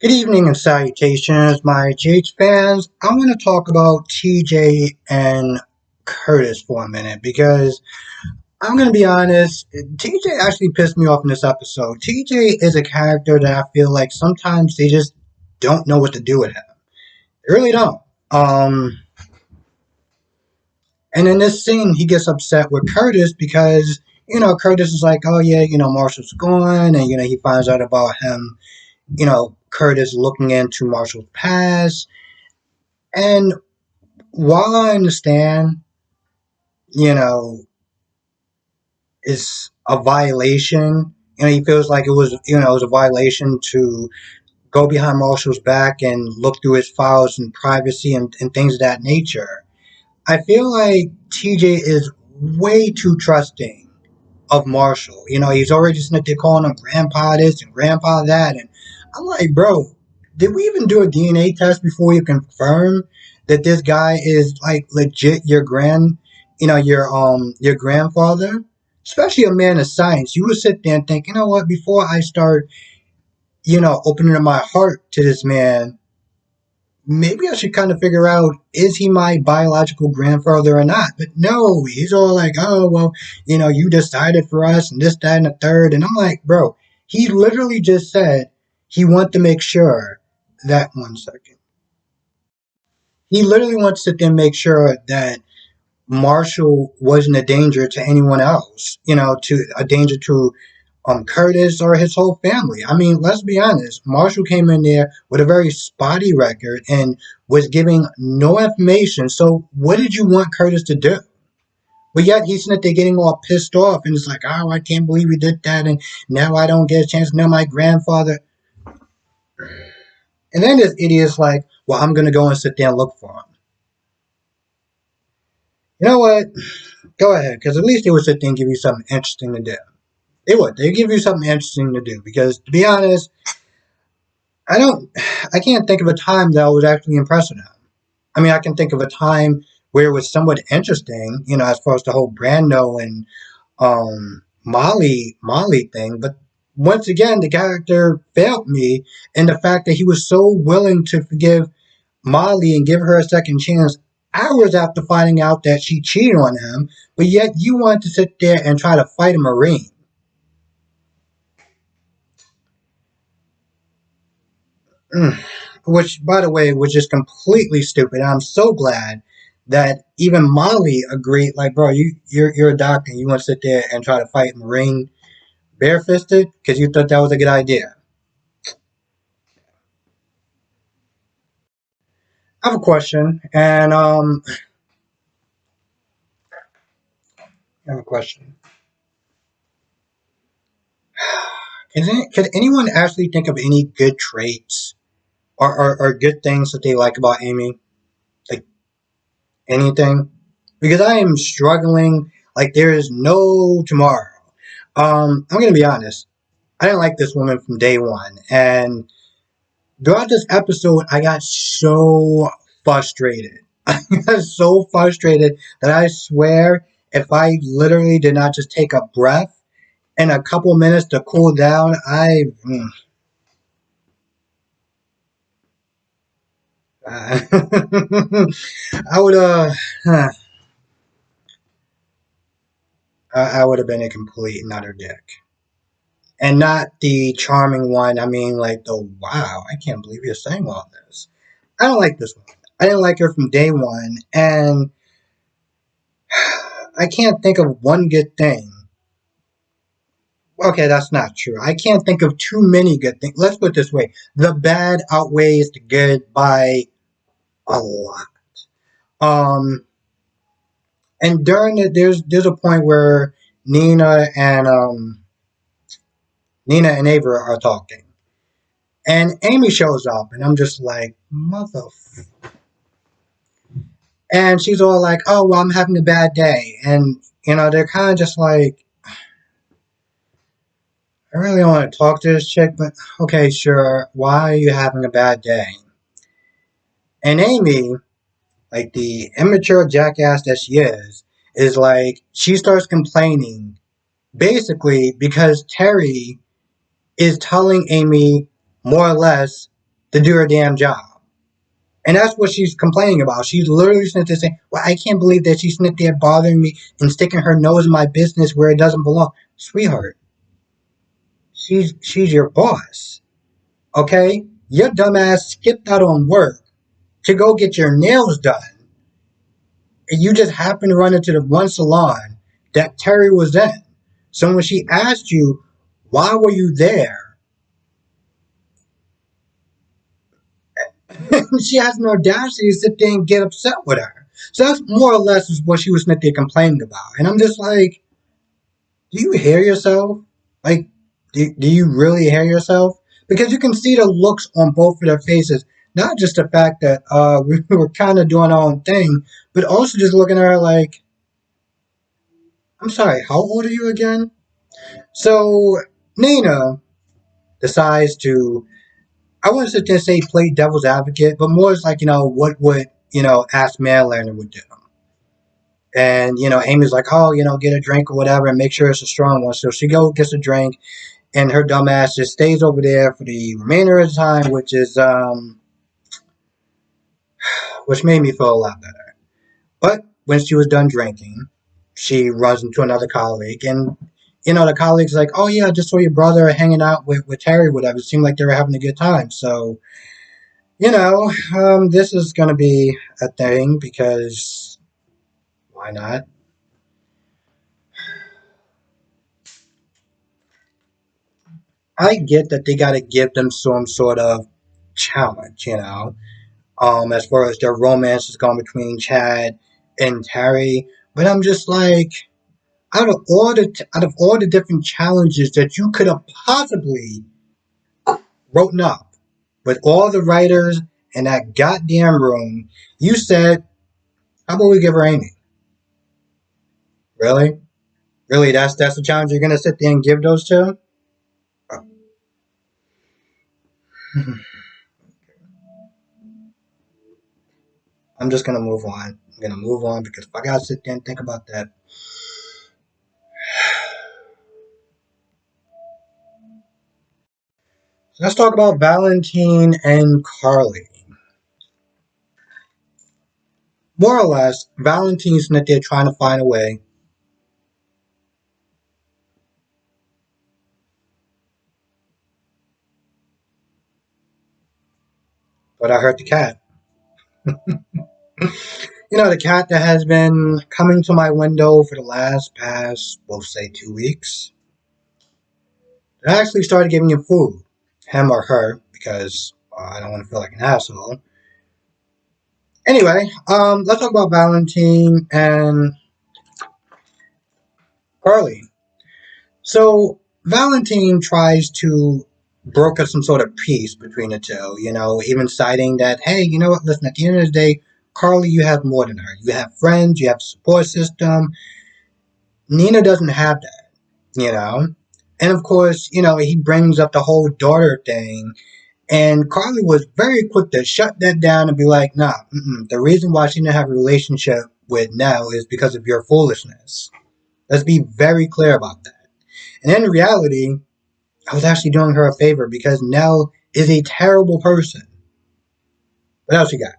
Good evening and salutations, my GH fans. I want to talk about TJ and Curtis for a minute because I'm going to be honest, TJ actually pissed me off in this episode. TJ is a character that I feel like sometimes they just don't know what to do with him. They really don't. And in this scene, he gets upset with Curtis because, Curtis is like, oh yeah, Marshall's gone, and, he finds out about him, Curtis looking into Marshall's past. And while I understand, you know, it's a violation, he feels like it was a violation to go behind Marshall's back and look through his files and privacy and things of that nature. I feel like TJ is way too trusting of Marshall. He's already sitting there calling him grandpa this and grandpa that. And I'm like, bro, did we even do a DNA test before you confirm that this guy is like legit your grandfather? Especially a man of science. You would sit there and think, you know what, before I start, opening up my heart to this man, maybe I should kind of figure out, is he my biological grandfather or not? But no, he's all like, oh, well, you decided for us and this, that, and the third. And I'm like, bro, he literally just said he wanted to make sure that, one second. He literally wants to sit there and make sure that Marshall wasn't a danger to anyone else, to a danger to Curtis or his whole family. I mean, let's be honest. Marshall came in there with a very spotty record and was giving no information. So, what did you want Curtis to do? But yet he's sitting there getting all pissed off and it's like, oh, I can't believe we did that, and now I don't get a chance to know my grandfather. And then this idiot's like, well, I'm gonna go and sit there and look for him. You know what? Go ahead, because at least they would sit there and give you something interesting to do. They would. They give you something interesting to do because, to be honest, I don't. I can't think of a time that I was actually impressed with him. I mean, I can think of a time where it was somewhat interesting, as far as the whole Brando and Molly thing. But once again, the character failed me in the fact that he was so willing to forgive Molly and give her a second chance hours after finding out that she cheated on him. But yet, you want to sit there and try to fight a Marine. Which, by the way, was just completely stupid. I'm so glad that even Molly agreed. Like, bro, you're a doctor. You want to sit there and try to fight Marine barefisted because you thought that was a good idea. I have a question, and I have a question. Can anyone actually think of any good traits or good things that they like about Amy? Like anything? Because I am struggling like there is no tomorrow. I'm gonna be honest. I didn't like this woman from day one. And throughout this episode, I got so frustrated. I got so frustrated that I swear if I literally did not just take a breath and a couple minutes to cool down, I would I would have been a complete and utter dick. And not the charming one. I mean, like the wow, I can't believe you're saying all this. I don't like this one. I didn't like her from day one, and I can't think of one good thing. Okay, that's not true. I can't think of too many good things. Let's put it this way: the bad outweighs the good by a lot. Um, and during it, there's a point where Nina and Nina and Ava are talking, and Amy shows up, and I'm just like, mother. And she's all like, "Oh, well, I'm having a bad day," and they're kind of just like, I really don't want to talk to this chick, but okay, sure. Why are you having a bad day? And Amy, like the immature jackass that she is like, she starts complaining basically because Terry is telling Amy more or less to do her damn job. And that's what she's complaining about. She's literally sitting there saying, well, I can't believe that she's sitting there bothering me and sticking her nose in my business where it doesn't belong. Sweetheart, she's your boss. Okay? Your dumbass skipped out on work to go get your nails done. And you just happened to run into the one salon that Terry was in. So when she asked you, why were you there? She has no audacity to sit there and get upset with her. So that's more or less what she was sitting there complaining about. And I'm just like, do you hear yourself? Like, do you really hear yourself? Because you can see the looks on both of their faces. Not just the fact that we were kind of doing our own thing, but also just looking at her like, I'm sorry, how old are you again? So Nina decides to, I wouldn't sit there and say play devil's advocate, but more as like, what would, Ask Manlander would do. And, Amy's like, oh, get a drink or whatever and make sure it's a strong one. So she goes, gets a drink, and her dumbass just stays over there for the remainder of the time, which made me feel a lot better. But when she was done drinking, she runs into another colleague, and the colleague's like, "Oh yeah, I just saw your brother hanging out with Terry, whatever." It seemed like they were having a good time. So this is gonna be a thing because why not? I get that they got to give them some sort of challenge, as far as their romance is going between Chad and Terry. But I'm just like, out of all the different challenges that you could have possibly written up with all the writers in that goddamn room, you said, "How about we give her Amy?" Really, really, that's the challenge you're gonna sit there and give those two? I'm just gonna move on. I'm gonna move on because if I gotta sit there and think about that. So let's talk about Valentine and Carly. More or less, Valentine's that they're trying to find a way. But I heard the cat. The cat that has been coming to my window for the past, we'll say 2 weeks. I actually started giving him food, him or her, because I don't want to feel like an asshole. Anyway, let's talk about Valentine and Carly. So Valentine tries to broker some sort of peace between the two, even citing that, hey, you know what, listen, at the end of the day, Carly, you have more than her. You have friends, you have a support system. Nina doesn't have that, you know? And of course, he brings up the whole daughter thing. And Carly was very quick to shut that down and be like, nah, the reason why she didn't have a relationship with Nell is because of your foolishness. Let's be very clear about that. And in reality, I was actually doing her a favor because Nell is a terrible person. What else you got?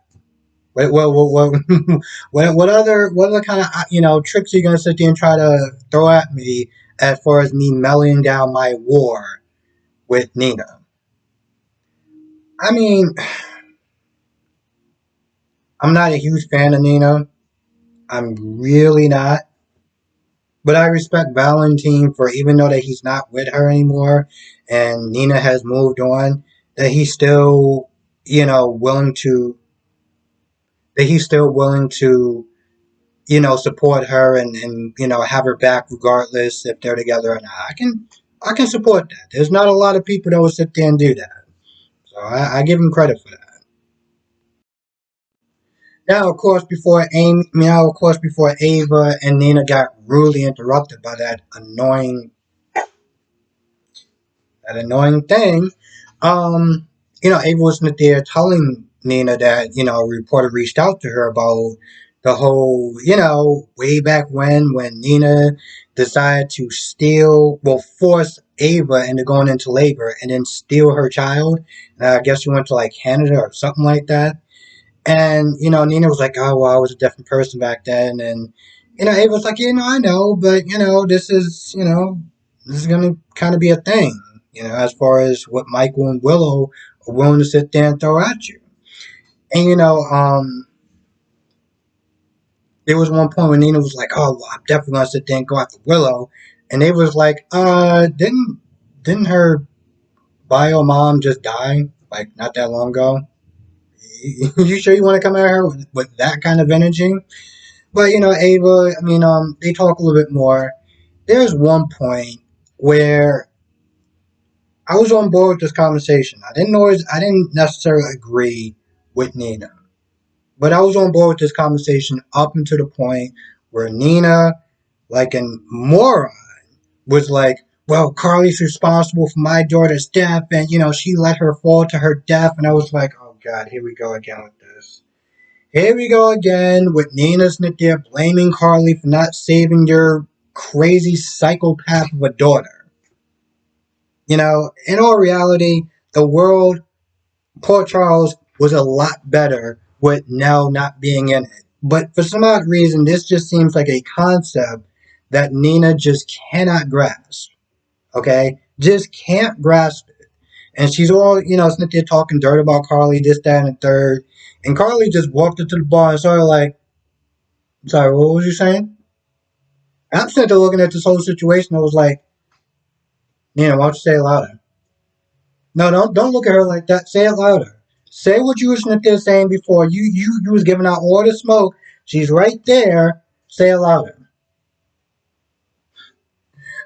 What other kind of tricks are you gonna sit there and try to throw at me as far as me mellowing down my war with Nina? I mean, I'm not a huge fan of Nina. I'm really not. But I respect Valentine for even though that he's not with her anymore and Nina has moved on, that he's still, willing to support her and have her back regardless if they're together or not. I can support that. There's not a lot of people that will sit there and do that. So I give him credit for that. Now, of course, before Ava and Nina got rudely interrupted by that annoying thing, Ava was there telling Nina that, a reporter reached out to her about the whole, way back when Nina decided to steal, well, force Ava into going into labor and then steal her child. I guess she went to like Canada or something like that. And, Nina was like, oh, well, I was a different person back then. And, Ava was like, I know, but, this is going to kind of be a thing, as far as what Michael and Willow are willing to sit there and throw at you. And, there was one point when Nina was like, "Oh, well, I'm definitely gonna sit there and go after Willow," and they was like, didn't her bio mom just die like not that long ago? You sure you want to come at her with that kind of energy?" But Ava. I mean, they talk a little bit more. There's one point where I was on board with this conversation. I didn't necessarily agree with Nina, but I was on board with this conversation up until the point where Nina, like a moron, was like, well, Carly's responsible for my daughter's death, and she let her fall to her death. And I was like, oh God, here we go again with this. Here we go again with Nina Smith there blaming Carly for not saving your crazy psychopath of a daughter. In all reality, the world, Port Charles, was a lot better with Nell not being in it. But for some odd reason, this just seems like a concept that Nina just cannot grasp. Okay? Just can't grasp it. And she's all, sitting there talking dirt about Carly, this, that, and the third. And Carly just walked into the bar and started like, sorry, what was you saying? And I'm sitting there looking at this whole situation. I was like, Nina, why don't you say it louder? No, don't look at her like that. Say it louder. Say what you were sitting there saying before. You was giving out all the smoke. She's right there. Say it louder.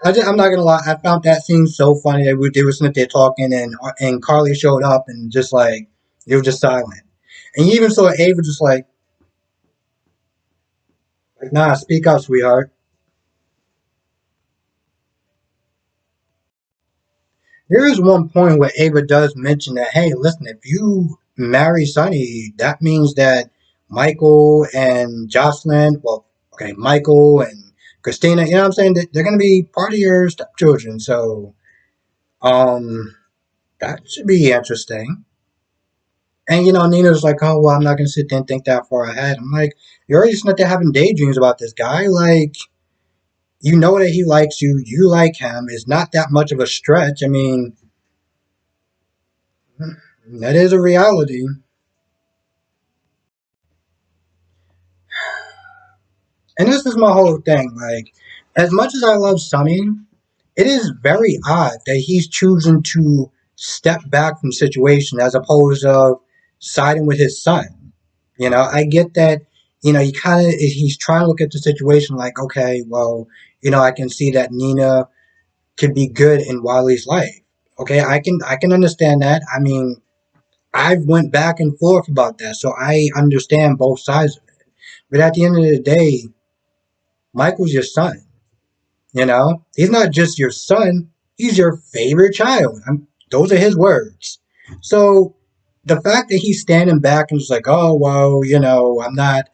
I'm not gonna lie. I found that scene so funny. They were sitting there talking, and Carly showed up, and just like they were just silent. And you even saw Ava just like, nah, speak up, sweetheart. There is one point where Ava does mention that, hey, listen, if you marry Sonny, that means that Michael and Jocelyn, well, okay, Michael and Christina, you know what I'm saying? They're going to be part of your stepchildren. So, um, that should be interesting. And, Nina's like, oh, well, I'm not going to sit there and think that far ahead. I'm like, you're already sitting there having daydreams about this guy. Like, you know that he likes you. You like him. It's not that much of a stretch. I mean, that is a reality. And this is my whole thing. Like, as much as I love Sonny, it is very odd that he's choosing to step back from situation as opposed to siding with his son. I get that. He kind of he's trying to look at the situation like, okay, well, I can see that Nina could be good in Wiley's life. Okay, I can understand that. I mean, I've went back and forth about that, so I understand both sides of it. But at the end of the day, Michael's your son. He's not just your son, he's your favorite child. Those are his words. So the fact that he's standing back and just like, oh, well, I'm not,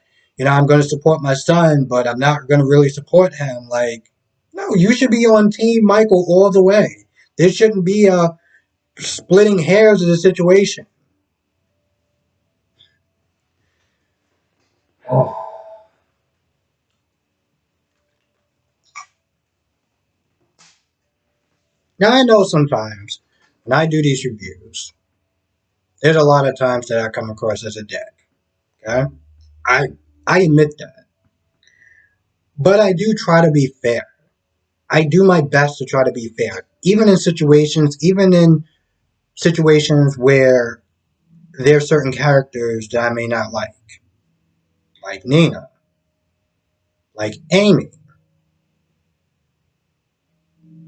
I'm going to support my son, but I'm not going to really support him. Like, no, you should be on Team Michael all the way. There shouldn't be a splitting hairs of the situation. Oh. Now, I know sometimes when I do these reviews, there's a lot of times that I come across as a dick. Okay? I I admit that. But I do try to be fair. I do my best to try to be fair. Even in situations where there are certain characters that I may not like Nina, like Amy.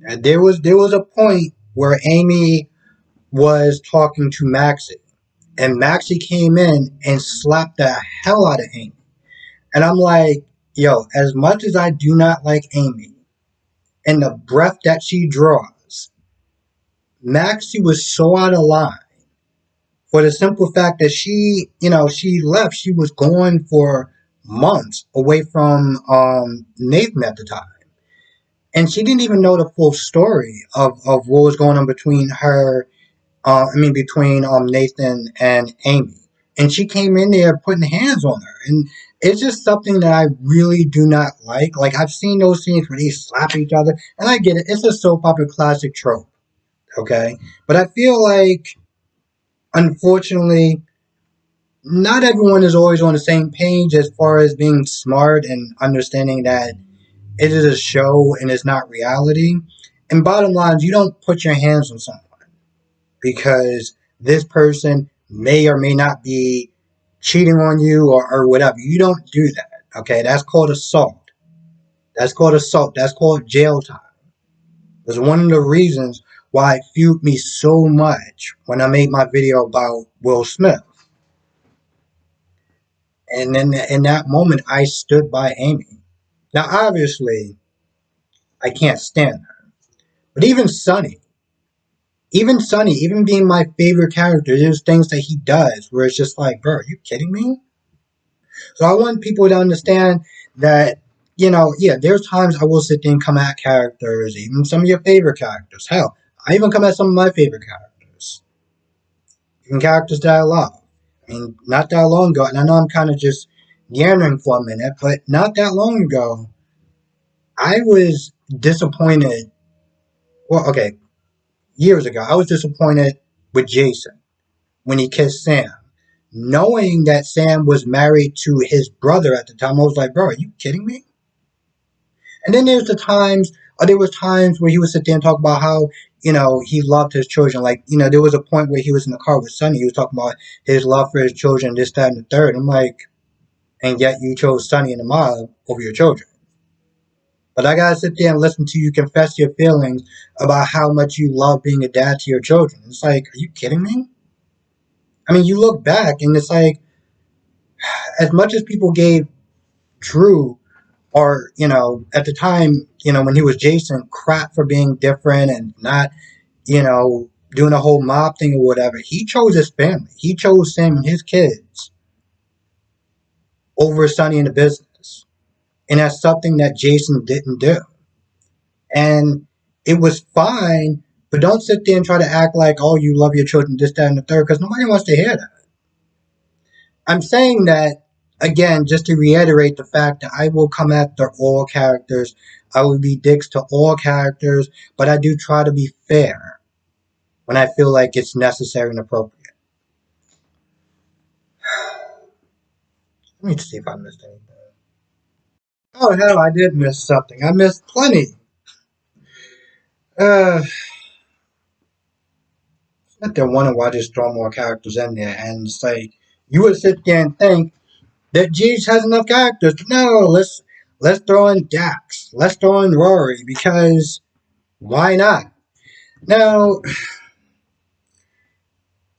And there was a point where Amy was talking to Maxie, and Maxie came in and slapped the hell out of Amy. And I'm like, yo, as much as I do not like Amy and the breath that she draws, Maxie was so out of line for the simple fact that she left. She was going for months away from Nathan at the time. And she didn't even know the full story of what was going on between her, between Nathan and Amy. And she came in there putting hands on her. And it's just something that I really do not like. Like, I've seen those scenes where they slap each other, and I get it. It's a soap opera classic trope, okay? But I feel like, unfortunately, not everyone is always on the same page as far as being smart and understanding that it is a show and it's not reality. And bottom line, you don't put your hands on someone because this person may or may not be cheating on you or whatever. You don't do that. Okay, that's called assault. That's called assault. That's called jail time. That's one of the reasons why it fueled me so much when I made my video about Will Smith. And then in that moment, I stood by Amy. Now, obviously, I can't stand her. But even being my favorite character, there's things that he does where it's just like, bro, are you kidding me? So I want people to understand that, yeah, there's times I will sit there and come at characters, even some of your favorite characters. Hell, I even come at some of my favorite characters, even characters that I love. I mean, not that long ago, and I know I'm kind of just yammering for a minute, but not that long ago, I was disappointed. Well, okay, years ago, I was disappointed with Jason when he kissed Sam. Knowing that Sam was married to his brother at the time, I was like, bro, are you kidding me? And then there was times where he would sit there and talk about how, he loved his children. Like, there was a point where he was in the car with Sonny. He was talking about his love for his children, this, that, and the third. I'm like, and yet you chose Sonny and the mom over your children. But I gotta sit there and listen to you confess your feelings about how much you love being a dad to your children. It's like, are you kidding me? I mean, you look back and it's like, as much as people gave Drew, or, at the time, when he was Jason, crap for being different and not, doing a whole mob thing or whatever, he chose his family. He chose Sam and his kids over Sonny and the business. And that's something that Jason didn't do. And it was fine, but don't sit there and try to act like, oh, you love your children, this, that, and the third, because nobody wants to hear that. I'm saying that, again, just to reiterate the fact that I will come after all characters. I will be dicks to all characters, but I do try to be fair when I feel like it's necessary and appropriate. Let me see if I missed anything. Oh, hell, I did miss something. I missed plenty. Uh, Sit there wondering why just throw more characters in there, and it's like, you would sit there and think that Jeeves has enough characters. No, let's throw in Dax. Let's throw in Rory, because why not? Now, let's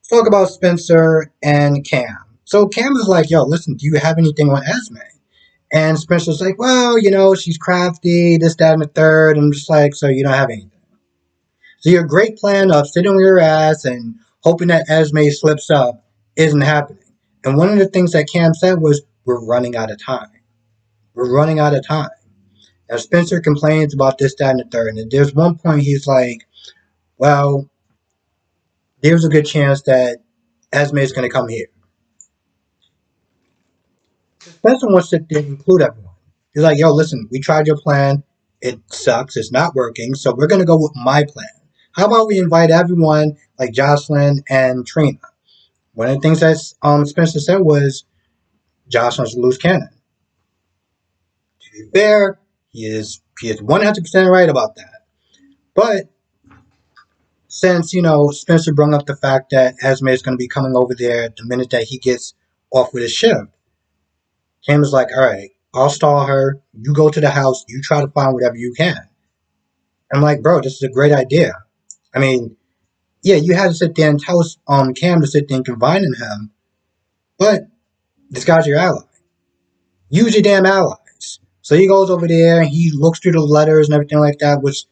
talk about Spencer and Cam. So Cam is like, yo, listen, do you have anything on Esme? And Spencer's like, well, she's crafty, this, that, and the third. And I'm just like, so you don't have anything. So your great plan of sitting on your ass and hoping that Esme slips up isn't happening. And one of the things that Cam said was, we're running out of time. We're running out of time. Now, Spencer complains about this, that, and the third. And there's one point he's like, well, there's a good chance that Esme is going to come here. Spencer wants to include everyone. He's like, yo, listen, we tried your plan. It sucks. It's not working. So we're going to go with my plan. How about we invite everyone like Jocelyn and Trina? One of the things that Spencer said was Josh wants to lose Cannon. To be fair, he is 100% right about that. But since, Spencer brought up the fact that Esme is going to be coming over there the minute that he gets off with his shift, Cam is like, all right, I'll stall her. You go to the house. You try to find whatever you can. I'm like, bro, this is a great idea. I mean, yeah, you had to sit there and tell Cam to sit there and confide in him, but this guy's your ally. Use your damn allies. So he goes over there and he looks through the letters and everything like that, which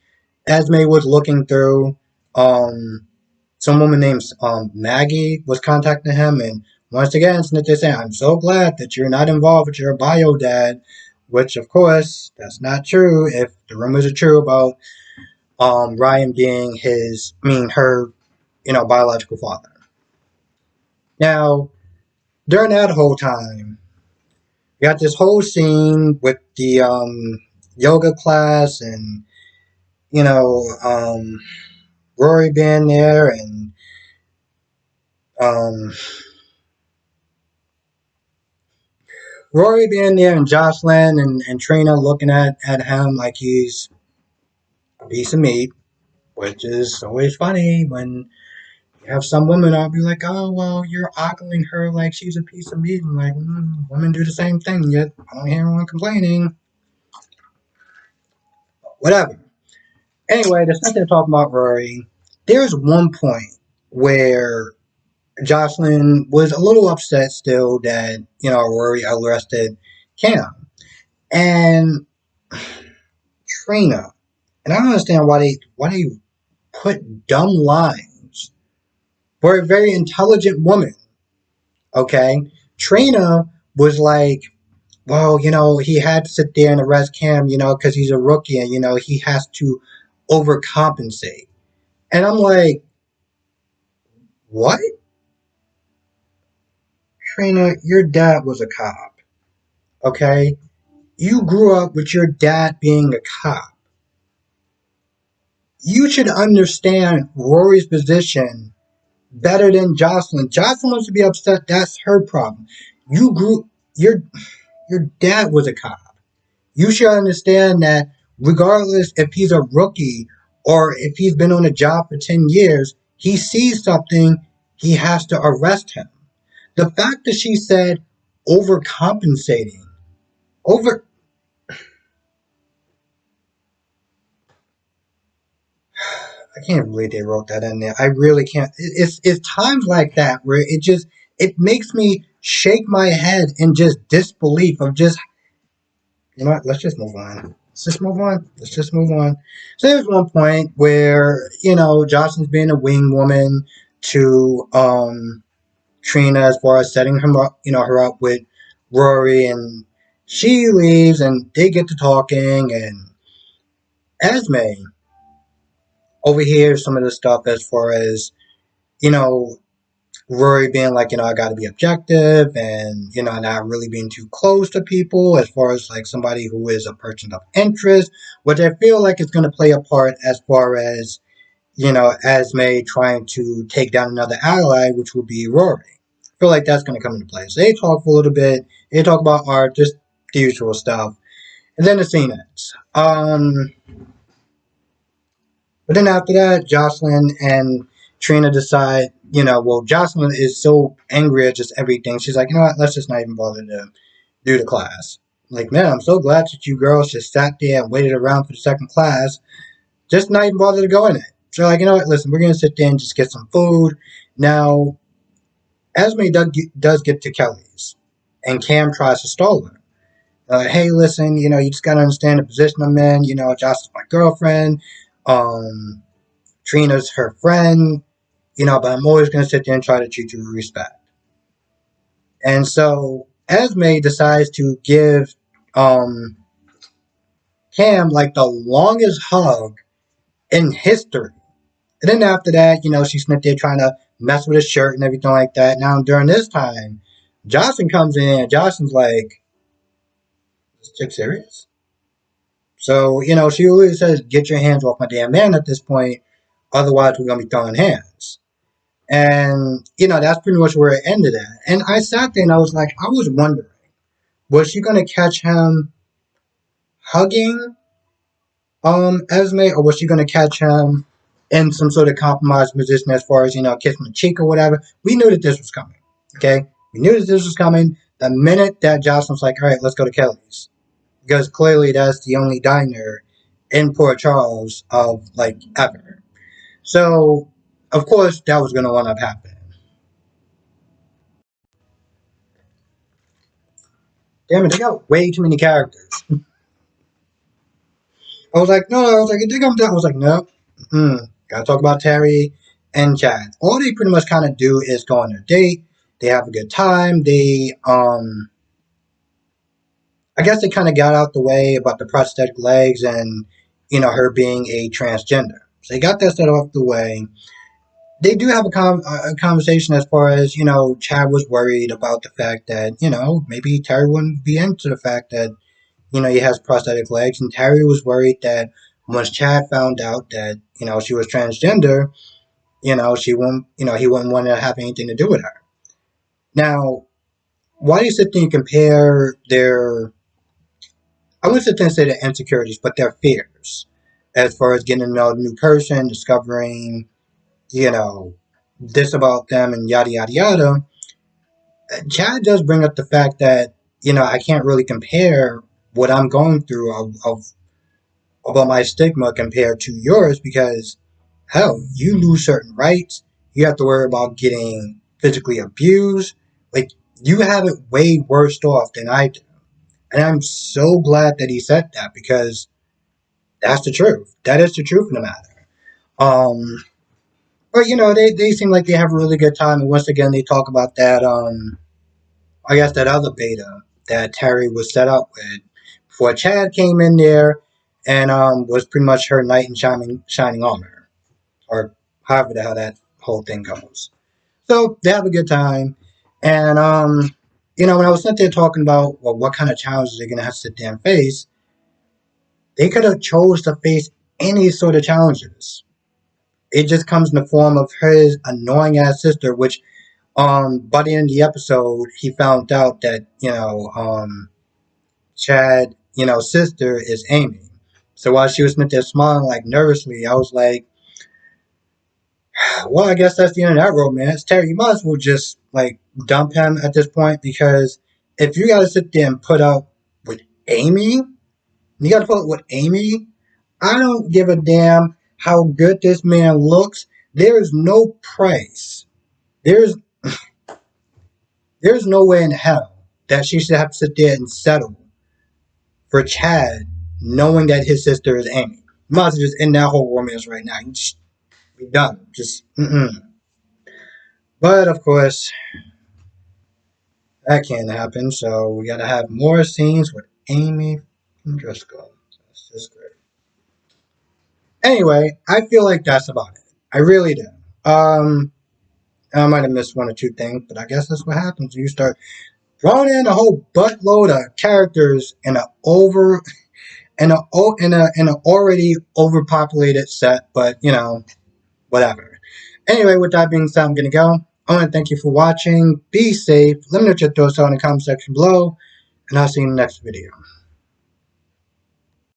Esme was looking through. Some woman named Maggie was contacting him, and once again, Snitch saying, I'm so glad that you're not involved with your bio dad, which, of course, that's not true if the rumors are true about Ryan being her, biological father. Now, during that whole time, we got this whole scene with the yoga class and, you know, Rory being there and um, Rory being there and Jocelyn and Trina looking at him like he's a piece of meat, which is always funny when you have some women I'll be like, oh, well, you're ogling her like she's a piece of meat. And like, women do the same thing, yet I don't hear anyone complaining. Whatever. Anyway, there's nothing to talk about Rory. There's one point where Jocelyn was a little upset still that, Rory arrested Cam. And Trina. And I don't understand why they put dumb lines for a very intelligent woman. Okay? Trina was like, well, he had to sit there and arrest Cam, because he's a rookie and, he has to overcompensate. And I'm like, what? Trina, your dad was a cop. Okay? You grew up with your dad being a cop. You should understand Rory's position better than Jocelyn. Jocelyn wants to be upset. That's her problem. You grew your dad was a cop. You should understand that regardless if he's a rookie or if he's been on a job for 10 years, he sees something, he has to arrest him. The fact that she said overcompensating, over I can't believe they wrote that in there. I really can't. It's times like that where it makes me shake my head in just disbelief of just, what, let's just move on. Let's just move on. So there's one point where, Jocelyn's being a wing woman to Trina as far as setting her up with Rory, and she leaves and they get to talking, and Esme overhears some of the stuff as far as, you know, Rory being like, I got to be objective and, not really being too close to people as far as like somebody who is a person of interest, which I feel like is going to play a part as far as, Esme trying to take down another ally, which will be Rory. I feel like that's going to come into play. So they talk for a little bit. They talk about art, just the usual stuff. And then the scene ends. But then after that, Jocelyn and Trina decide, Jocelyn is so angry at just everything. She's like, you know what, let's just not even bother to do the class. Like, man, I'm so glad that you girls just sat there and waited around for the second class. Just not even bother to go in it. So, like, you know what, listen, we're going to sit there and just get some food. Now, Esme does get to Kelly's, and Cam tries to stall her. Hey, listen, you just got to understand the position I'm in. Jocelyn's my girlfriend. Trina's her friend, but I'm always going to sit there and try to treat you with respect. And so Esme decides to give Cam like the longest hug in history. And then after that, she's sitting there trying to mess with his shirt and everything like that. Now, during this time, Jocelyn comes in. Jocelyn's like, is this chick serious? So, she always says, get your hands off my damn man at this point. Otherwise, we're going to be throwing hands. And, that's pretty much where it ended at. And I sat there and I was wondering, was she going to catch him hugging Esme, or was she going to catch him in some sort of compromised position as far as, kissing the cheek or whatever? We knew that this was coming, okay? We knew that this was coming the minute that Jocelyn was like, all right, let's go to Kelly's. Because clearly that's the only diner in Port Charles of, ever. So, of course, that was going to wind up happening. Damn it, they got way too many characters. I was like, no, I was like, they come down. I was like, no, gotta talk about Terry and Chad. All they pretty much kind of do is go on their date. They have a good time. I guess they kind of got out the way about the prosthetic legs and, her being a transgender. So they got that set off the way. They do have a conversation as far as, Chad was worried about the fact that, maybe Terry wouldn't be into the fact that, he has prosthetic legs. And Terry was worried that once Chad found out that, she was transgender, she wouldn't, he wouldn't want to have anything to do with her. Now, why do you sit there and compare their, I wouldn't sit there and say their insecurities, but their fears as far as getting to know a new person, discovering, you know, this about them and yada, yada, yada. Chad does bring up the fact that, I can't really compare what I'm going through about my stigma compared to yours because, hell, you lose certain rights. You have to worry about getting physically abused. Like, you have it way worse off than I do. And I'm so glad that he said that because that's the truth. That is the truth of the matter. Um, but they seem like they have a really good time. And once again, they talk about that. I guess that other beta that Terry was set up with before Chad came in there and was pretty much her knight in shining armor, or however the hell that whole thing goes. So they have a good time, and when I was sitting there talking about what kind of challenges they're gonna have to sit there and face, they could have chose to face any sort of challenges. It just comes in the form of his annoying ass sister, which by the end of the episode he found out that Chad, sister is Amy. So while she was sitting there smiling like nervously, I was like, well, I guess that's the end of that romance. Terry, you might as well just like dump him at this point because if you gotta sit there and put up with Amy, you gotta put up with Amy. I don't give a damn how good this man looks. There is no price. There's there's no way in hell that she should have to sit there and settle for Chad, knowing that his sister is Amy. You might as well just end that whole romance right now. You just be done. Just But of course, that can't happen. So we gotta have more scenes with Amy Driscoll. That's just great. Anyway, I feel like that's about it. I really do. I might have missed one or two things, but I guess that's what happens. You start throwing in a whole buttload of characters in an already overpopulated set, but whatever. Anyway, with that being said, I'm gonna go. I want to thank you for watching. Be safe. Let me know what your thoughts are in the comment section below, and I'll see you in the next video.